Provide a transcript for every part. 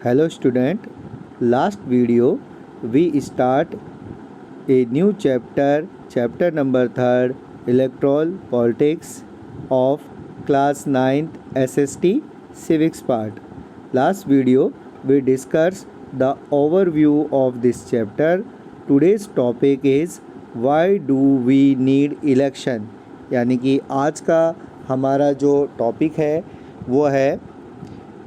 Hello student, last video we start a new chapter number 3rd, Electoral Politics of class 9th SST Civics part. Last video we discussed the overview of this chapter. Today's topic is why do we need election, यानी कि आज का हमारा जो topic है वो है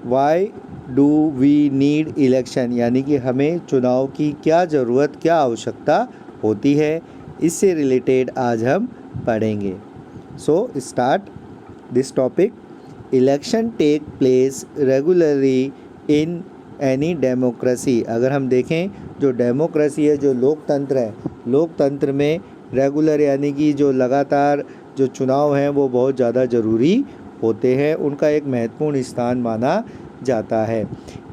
why do we need election, यानी कि हमें चुनाव की क्या ज़रूरत, क्या आवश्यकता होती है, इससे रिलेटेड आज हम पढ़ेंगे। So start this topic. Election take place regularly in any democracy. अगर हम देखें जो डेमोक्रेसी है, जो लोकतंत्र है, लोकतंत्र में रेगुलर यानी कि जो लगातार जो चुनाव हैं वो बहुत ज़्यादा ज़रूरी होते हैं, उनका एक महत्वपूर्ण स्थान माना जाता है।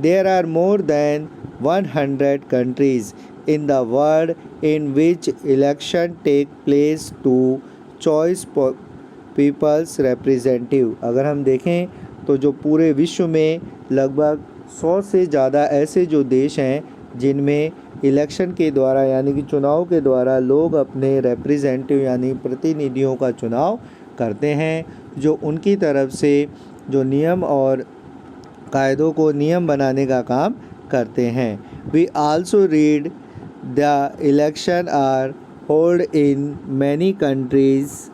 There are more than 100 countries in the world in which election take place to choice people's representative. अगर हम देखें तो जो पूरे विश्व में लगभग 100 से ज़्यादा ऐसे जो देश हैं जिनमें इलेक्शन के द्वारा यानी कि चुनाव के द्वारा लोग अपने रिप्रेजेंटेटिव यानी प्रतिनिधियों का चुनाव करते हैं, जो उनकी तरफ से जो नियम और कायदों को नियम बनाने का काम करते हैं। We also read the election are hold in many countries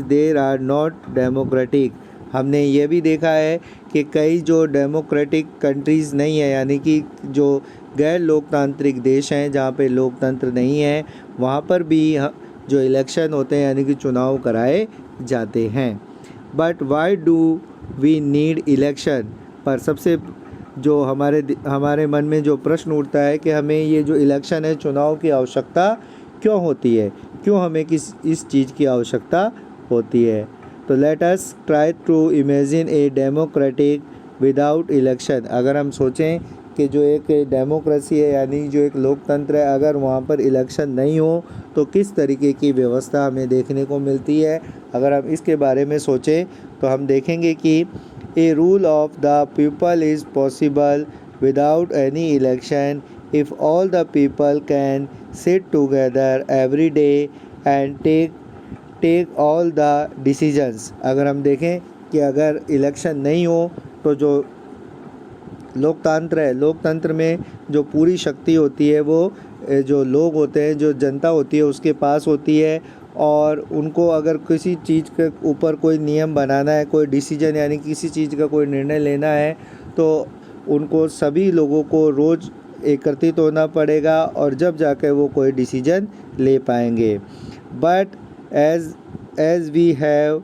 there are not democratic. हमने ये भी देखा है कि कई जो डेमोक्रेटिक कंट्रीज़ नहीं है, यानी कि जो गैर लोकतांत्रिक देश हैं जहाँ पे लोकतंत्र नहीं है, वहाँ पर भी जो इलेक्शन होते हैं यानी कि चुनाव कराए जाते हैं। But why do we need election, पर सबसे जो हमारे मन में जो प्रश्न उठता है कि हमें ये जो इलेक्शन है, चुनाव की आवश्यकता क्यों होती है, क्यों हमें इस चीज़ की आवश्यकता होती है। तो let us try to imagine a democratic without election. अगर हम सोचें कि जो एक डेमोक्रेसी है यानी जो एक लोकतंत्र है, अगर वहाँ पर इलेक्शन नहीं हो तो किस तरीके की व्यवस्था हमें देखने को मिलती है। अगर हम इसके बारे में सोचें तो हम देखेंगे कि a rule of the people is possible without any election if all the people can sit together every day and take all the decisions. अगर हम देखें कि अगर इलेक्शन नहीं हो तो जो लोकतंत्र है, लोकतंत्र में जो पूरी शक्ति होती है वो जो लोग होते हैं, जो जनता होती है उसके पास होती है, और उनको अगर किसी चीज़ के ऊपर कोई नियम बनाना है, कोई डिसीजन यानी किसी चीज़ का कोई निर्णय लेना है, तो उनको सभी लोगों को रोज़ एकत्रित होना पड़ेगा और जब जाकर वो कोई डिसीजन ले पाएंगे। But as we have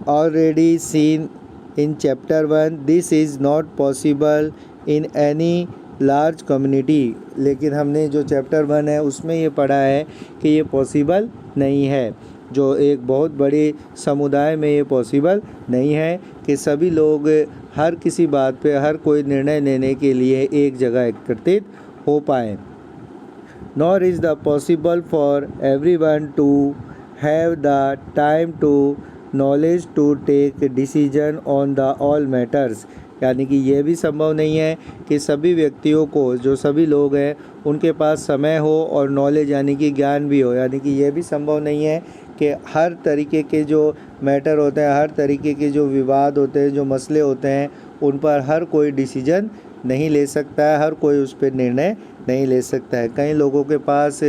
already seen in chapter 1, this is not possible in any large community। लेकिन हमने जो चैप्टर 1 है उसमें ये पढ़ा है कि ये पॉसिबल नहीं है, जो एक बहुत बड़े समुदाय में ये पॉसिबल नहीं है कि सभी लोग हर किसी बात पे हर कोई निर्णय लेने के लिए एक जगह एकत्रित हो पाएँ। nor is the possible for everyone to have the time to knowledge to take decision on the all matters। यानी कि ये भी संभव नहीं है कि सभी व्यक्तियों को, जो सभी लोग हैं, उनके पास समय हो और नॉलेज यानी कि ज्ञान भी हो। यानी कि ये भी संभव नहीं है कि हर तरीके के जो मैटर होते हैं, हर तरीके के जो विवाद होते हैं, जो मसले होते हैं, उन पर हर कोई डिसीजन नहीं ले सकता है, हर कोई उस पर निर्णय नहीं ले सकता है। कई लोगों के पास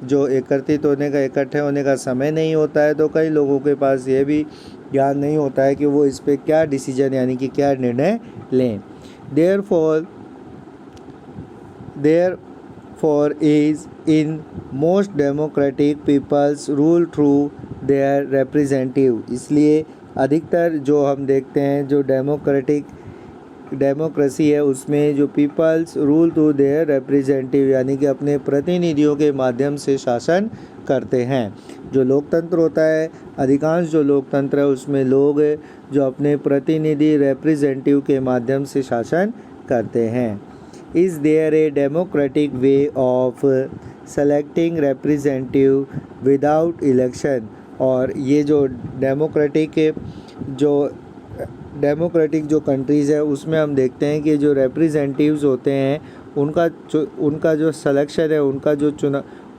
जो एकत्रित होने का, इकट्ठे होने का समय नहीं होता है, तो कई लोगों के पास ये भी ज्ञान नहीं होता है कि वो इस पे क्या डिसीजन यानी कि क्या निर्णय लें। Therefore is in most democratic people's rule through their representative. इसलिए अधिकतर जो हम देखते हैं जो डेमोक्रेसी है उसमें जो people's rule to their representative यानी कि अपने प्रतिनिधियों के माध्यम से शासन करते हैं। जो लोकतंत्र होता है, अधिकांश जो लोकतंत्र है उसमें लोग जो अपने प्रतिनिधि रिप्रेजेंटेटिव के माध्यम से शासन करते हैं। Is there a democratic way of selecting representative without election. और ये जो डेमोक्रेटिक जो डेमोक्रेटिक जो कंट्रीज़ है उसमें हम देखते हैं कि जो रिप्रेजेंटेटिव्स होते हैं उनका जो सिलेक्शन है, उनका जो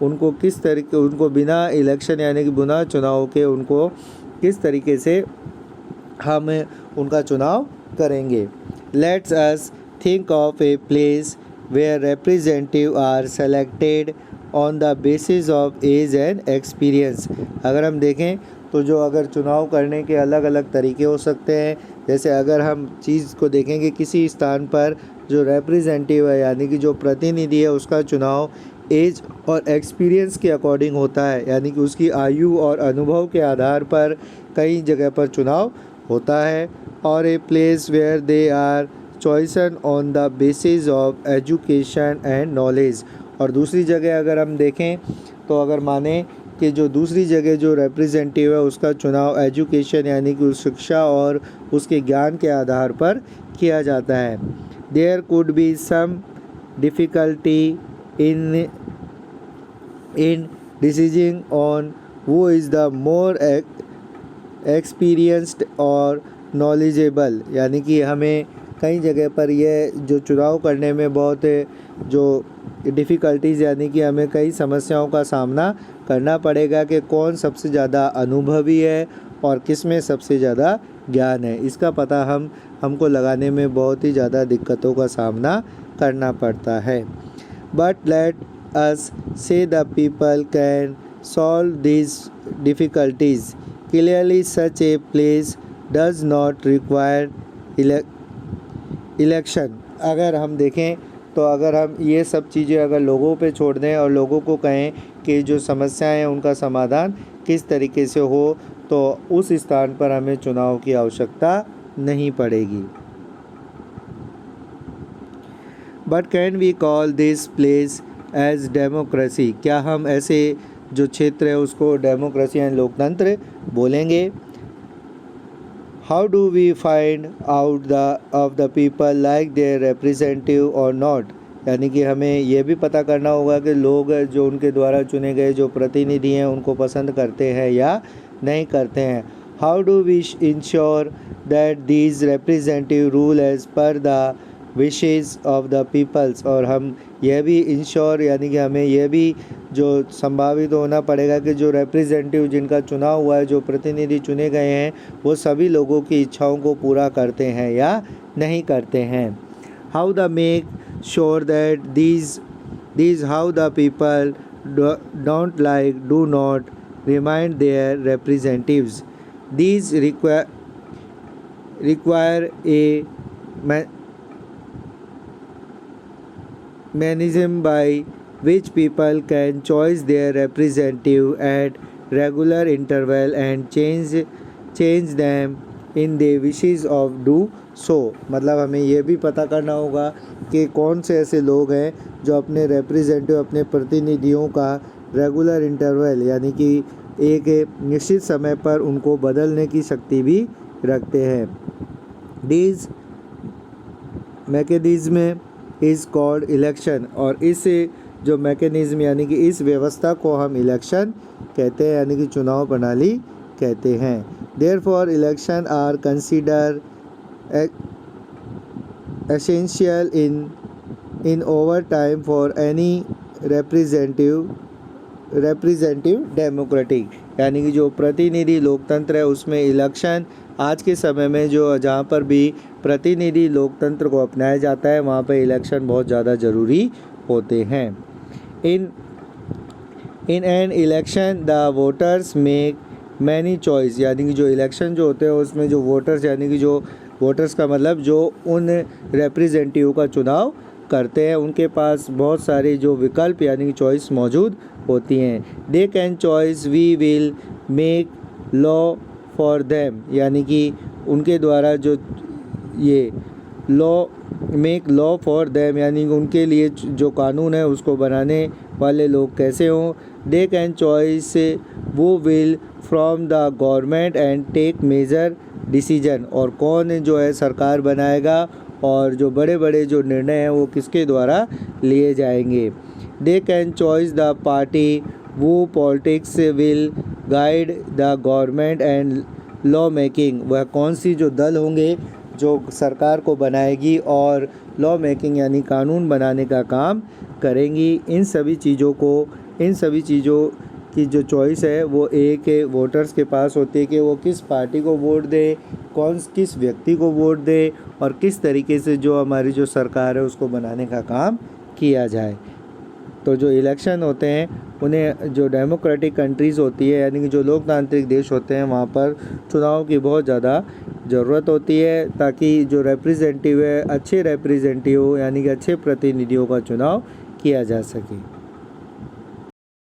उनको किस तरीके, उनको बिना इलेक्शन यानी कि बिना चुनाव के उनको किस तरीके से हम उनका चुनाव करेंगे। Let's us think of a place where representative are selected on the basis of age and experience. अगर हम देखें तो जो अगर चुनाव करने के अलग अलग तरीके हो सकते हैं, जैसे अगर हम चीज़ को देखेंगे किसी स्थान पर जो रिप्रेजेंटेटिव है यानी कि जो प्रतिनिधि है उसका चुनाव एज और एक्सपीरियंस के अकॉर्डिंग होता है, यानी कि उसकी आयु और अनुभव के आधार पर कई जगह पर चुनाव होता है। और a place where they are chosen on the basis of education and knowledge. और दूसरी जगह अगर हम देखें तो अगर माने कि जो दूसरी जगह जो रिप्रेजेंटेटिव है उसका चुनाव एजुकेशन यानी कि उस शिक्षा और उसके ज्ञान के आधार पर किया जाता है। There could be some difficulty in deciding on who is the more experienced और नॉलेजेबल, यानी कि हमें कई जगह पर यह जो चुनाव करने में बहुत जो डिफ़िकल्टीज़ यानी कि हमें कई समस्याओं का सामना करना पड़ेगा कि कौन सबसे ज़्यादा अनुभवी है और किस में सबसे ज़्यादा ज्ञान है। इसका पता हमको लगाने में बहुत ही ज़्यादा दिक्कतों का सामना करना पड़ता है। बट लेट अस से the people can solve this difficulties clearly. Such a place does not require election. अगर हम देखें तो अगर हम ये सब चीज़ें अगर लोगों पे छोड़ दें और लोगों को कहें कि जो समस्याएं हैं उनका समाधान किस तरीके से हो, तो उस स्थान पर हमें चुनाव की आवश्यकता नहीं पड़ेगी। But can we call this place as democracy. क्या हम ऐसे जो क्षेत्र है उसको डेमोक्रेसी यानी लोकतंत्र बोलेंगे। How do we find out of the people like their representative और नॉट। यानी कि हमें यह भी पता करना होगा कि लोग जो उनके द्वारा चुने गए जो प्रतिनिधि हैं उनको पसंद करते हैं या नहीं करते हैं। How do we ensure that these representative rule as per the wishes of the people's. और हम यह भी इंश्योर यानी कि हमें यह भी जो संभावित होना पड़ेगा कि जो रिप्रेजेंटेटिव जिनका चुनाव हुआ है, जो प्रतिनिधि चुने गए हैं, वो सभी लोगों की इच्छाओं को पूरा करते हैं या नहीं करते हैं। How the make sure that these how the people don't like do not remind their representatives. These require a mechanism by which people can choose their representative at regular interval and change them in their wishes of do so। मतलब हमें यह भी पता करना होगा कि कौन से ऐसे लोग हैं जो अपने रिप्रेजेंटेटिव अपने प्रतिनिधियों का रेगुलर इंटरवल यानी कि एक निश्चित समय पर उनको बदलने की शक्ति भी रखते हैं। This mechanism is called election. और इस जो मैकेनिज्म यानी कि इस व्यवस्था को हम इलेक्शन कहते हैं यानी कि चुनाव प्रणाली कहते हैं। Therefore election are consider essential in our time for any representative democratic. यानी कि जो प्रतिनिधि लोकतंत्र है उसमें इलेक्शन आज के समय में जो जहाँ पर भी प्रतिनिधि लोकतंत्र को अपनाया जाता है वहाँ पर इलेक्शन बहुत ज़्यादा ज़रूरी होते हैं। In an election the voters make many choice. यानी कि जो इलेक्शन जो होते हैं उसमें जो वोटर्स यानी कि जो वोटर्स का मतलब जो उन रिप्रेजेंटेटिव का चुनाव करते हैं उनके पास बहुत सारे जो विकल्प यानी कि चॉइस मौजूद होती हैं। They can choice we will make law for them. यानी कि उनके द्वारा जो ये मेक लॉ फॉर देम यानी कि उनके लिए जो कानून है उसको बनाने वाले लोग कैसे हों। They can choice who will from the government and take major decision. और कौन जो है सरकार बनाएगा और जो बड़े बड़े जो निर्णय हैं वो किसके द्वारा लिए जाएंगे। They can choice the party वो politics will guide the government and law making, वह कौन सी जो दल होंगे जो सरकार को बनाएगी और लॉ मेकिंग यानी कानून बनाने का काम करेंगी। इन सभी चीज़ों की जो चॉइस है वो एक वोटर्स के पास होती है कि वो किस पार्टी को वोट दे, किस व्यक्ति को वोट दे और किस तरीके से जो हमारी जो सरकार है उसको बनाने का काम किया जाए। तो जो इलेक्शन होते हैं उन्हें जो डेमोक्रेटिक कंट्रीज़ होती है यानी कि जो लोकतांत्रिक देश होते हैं वहाँ पर चुनाव की बहुत ज़्यादा ज़रूरत होती है ताकि जो रिप्रेजेंटेटिव है अच्छे रिप्रेजेंटेटिव यानी कि अच्छे प्रतिनिधियों का चुनाव किया जा सके।